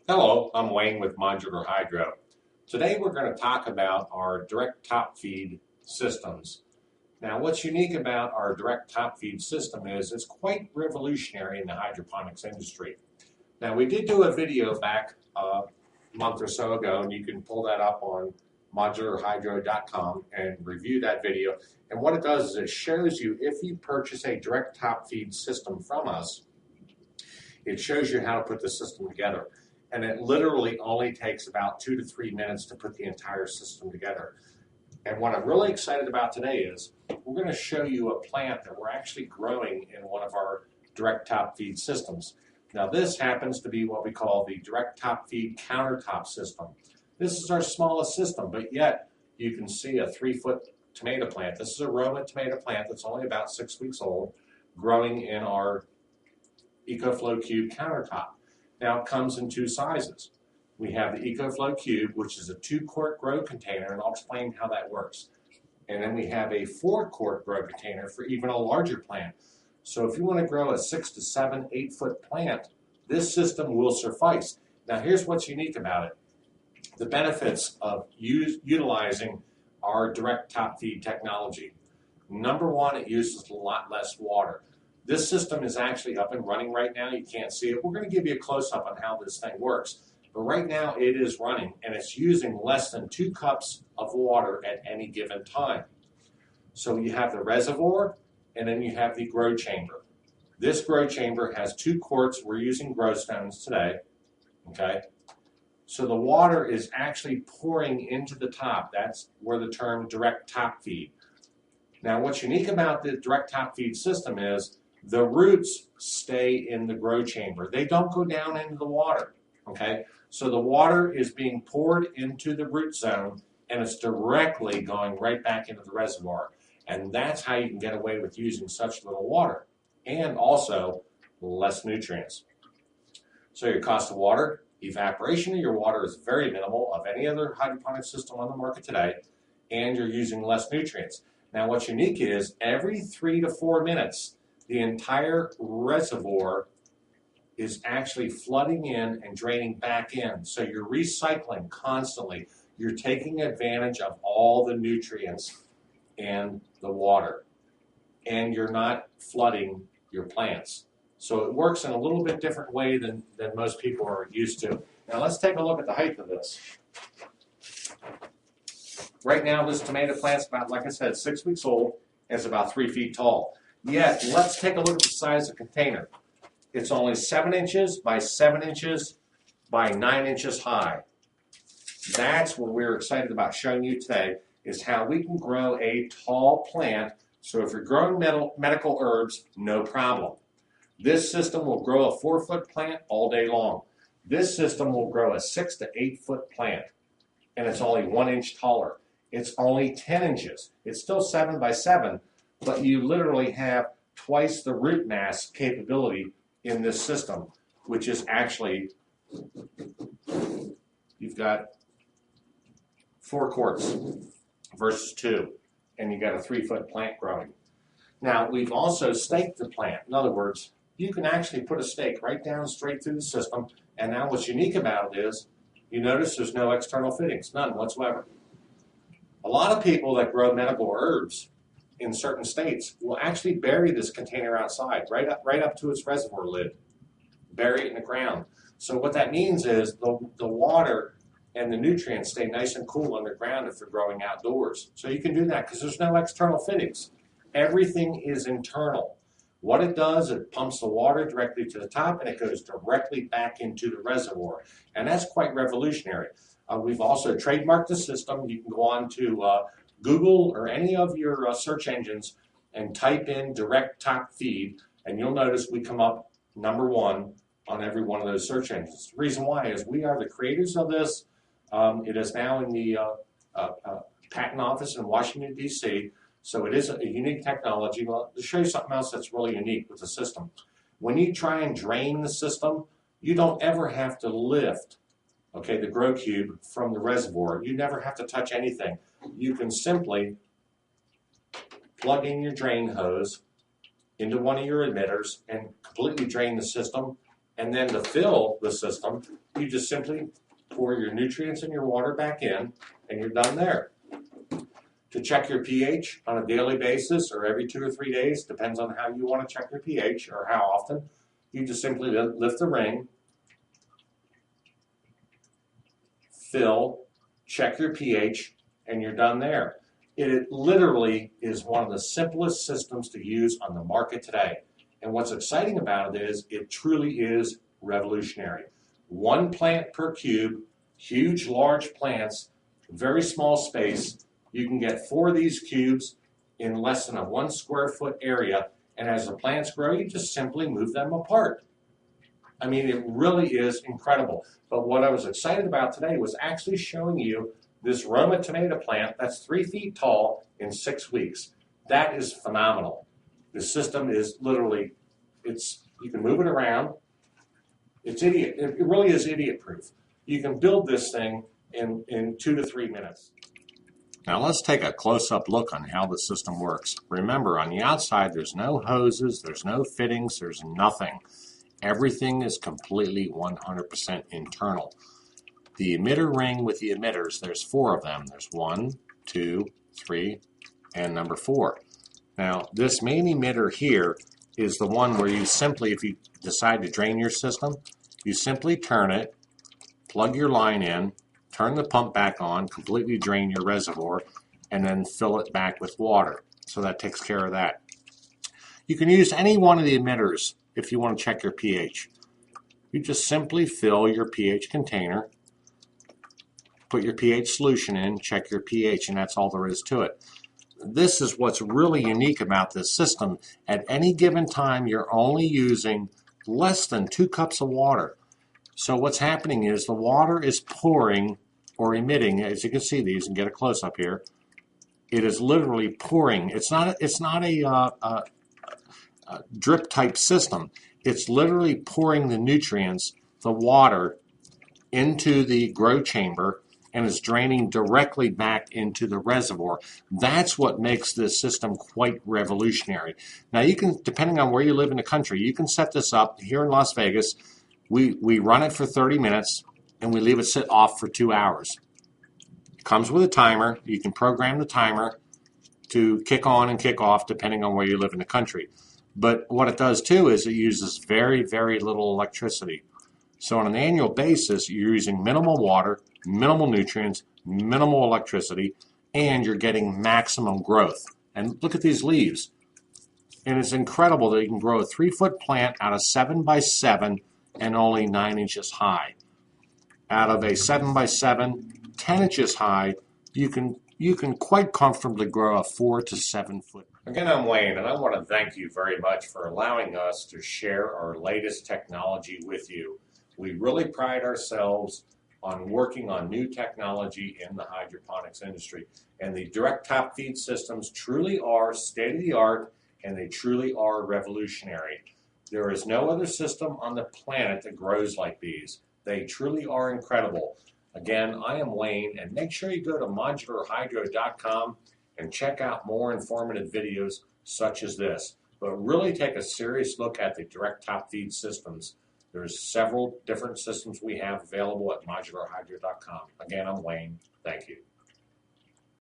Hello, I'm Wayne with Modular Hydro. Today we're going to talk about our direct top feed systems. Now, what's unique about our direct top feed system is it's quite revolutionary in the hydroponics industry. Now, we did do a video back a month or so ago, and you can pull that up on modularhydro.com and review that video. And what it does is it shows you, if you purchase a direct top feed system from us, it shows you how to put the system together. And it literally only takes about 2 to 3 minutes to put the entire system together. And what I'm really excited about today is we're going to show you a plant that we're actually growing in one of our direct top feed systems. Now this happens to be what we call the direct top feed countertop system. This is our smallest system, but yet you can see a 3-foot tomato plant. This is a Roma tomato plant that's only about 6 weeks old, growing in our EcoFlow Cube countertop. Now it comes in 2 sizes. We have the EcoFlow Cube, which is a 2-quart grow container, and I'll explain how that works. And then we have a 4-quart grow container for even a larger plant. So if you want to grow a 6 to 7, 8-foot plant, this system will suffice. Now here's what's unique about it. The benefits of utilizing our direct top feed technology. Number one, it uses a lot less water. This system is actually up and running right now. You can't see it. We're going to give you a close-up on how this thing works. But right now it is running, and it's using less than 2 cups of water at any given time. So you have the reservoir, and then you have the grow chamber. This grow chamber has 2 quarts. We're using grow stones today. Okay. So the water is actually pouring into the top. That's where the term direct top feed. Now what's unique about the direct top feed system is the roots stay in the grow chamber. They don't go down into the water, okay? So the water is being poured into the root zone, and it's directly going right back into the reservoir. And that's how you can get away with using such little water, and also less nutrients. So your cost of water, evaporation of your water is very minimal of any other hydroponic system on the market today, and you're using less nutrients. Now what's unique is every 3 to 4 minutes, the entire reservoir is actually flooding in and draining back in. So you're recycling constantly. You're taking advantage of all the nutrients in the water. And you're not flooding your plants. So it works in a little bit different way than most people are used to. Now let's take a look at the height of this. Right now this tomato plant's about, like I said, 6 weeks old, and it's about 3 feet tall. Yet, let's take a look at the size of the container. It's only 7 inches by 7 inches by 9 inches high. That's what we're excited about showing you today, is how we can grow a tall plant. So if you're growing medical herbs, no problem. This system will grow a 4-foot plant all day long. This system will grow a 6 to 8-foot plant, and it's only 1 inch taller. It's only 10 inches. It's still 7 by 7, but you literally have twice the root mass capability in this system, which is actually, you've got 4 quarts versus 2, and you got a 3-foot plant growing. Now, we've also staked the plant. In other words, you can actually put a stake right down straight through the system, and now what's unique about it is, you notice there's no external fittings, none whatsoever. A lot of people that grow medical herbs in certain states will actually bury this container outside, right up to its reservoir lid, bury it in the ground. So what that means is the water and the nutrients stay nice and cool underground if they're growing outdoors. So you can do that because there's no external fittings. Everything is internal. What it does, it pumps the water directly to the top, and it goes directly back into the reservoir. And that's quite revolutionary. We've also trademarked the system. You can go on to Google or any of your search engines and type in direct top feed, and you'll notice we come up #1 on every one of those search engines. The reason why is we are the creators of this. It is now in the patent office in Washington, D.C., so it is a unique technology. Well, to show you something else that's really unique with the system, when you try and drain the system, you don't ever have to lift, okay, the grow cube from the reservoir. You never have to touch anything. You can simply plug in your drain hose into one of your emitters and completely drain the system. And then to fill the system, you just simply pour your nutrients and your water back in, and you're done there. To check your pH on a daily basis or every 2 or 3 days, depends on how you want to check your pH or how often, you just simply lift the ring, fill, check your pH, and you're done there. It literally is one of the simplest systems to use on the market today. And what's exciting about it is it truly is revolutionary. 1 plant per cube, huge, large plants, very small space. You can get 4 of these cubes in less than a 1 square foot area. And as the plants grow, you just simply move them apart. I mean, it really is incredible. But what I was excited about today was actually showing you this Roma tomato plant that's 3 feet tall in 6 weeks. That is phenomenal. The system is literally, you can move it around. It really is idiot proof. You can build this thing in 2 to 3 minutes. Now let's take a close-up look on how the system works. Remember, on the outside there's no hoses, there's no fittings, there's nothing. Everything is completely 100% internal. The emitter ring with the emitters, there's 4 of them. There's 1, 2, 3, and number 4. Now, this main emitter here is the one where you simply, if you decide to drain your system, you simply turn it, plug your line in, turn the pump back on, completely drain your reservoir, and then fill it back with water. So that takes care of that. You can use any one of the emitters if you want to check your pH. You just simply fill your pH container, put your pH solution in, check your pH, and that's all there is to it. This is what's really unique about this system. At any given time, you're only using less than 2 cups of water. So what's happening is the water is pouring or emitting, as you can see these, and get a close-up here. It is literally pouring. It's not a drip type system. It's literally pouring the nutrients, the water, into the grow chamber and is draining directly back into the reservoir. That's what makes this system quite revolutionary. Now you can, depending on where you live in the country, you can set this up. Here in Las Vegas, we run it for 30 minutes and we leave it sit off for 2 hours. It comes with a timer. You can program the timer to kick on and kick off depending on where you live in the country. But what it does too is it uses very, very little electricity. So on an annual basis, you're using minimal water, minimal nutrients, minimal electricity, and you're getting maximum growth. And look at these leaves. And it's incredible that you can grow a 3-foot plant out of 7 by 7 and only 9 inches high. Out of a 7 by 7, 10 inches high, you can quite comfortably grow a 4 to 7 foot. Again, I'm Wayne, and I want to thank you very much for allowing us to share our latest technology with you. We really pride ourselves on working on new technology in the hydroponics industry. And the direct top feed systems truly are state-of-the-art, and they truly are revolutionary. There is no other system on the planet that grows like these. They truly are incredible. Again, I am Wayne, and make sure you go to modularhydro.com and check out more informative videos such as this. But really take a serious look at the direct top feed systems. There's several different systems we have available at modularhydro.com. Again, I'm Wayne. Thank you.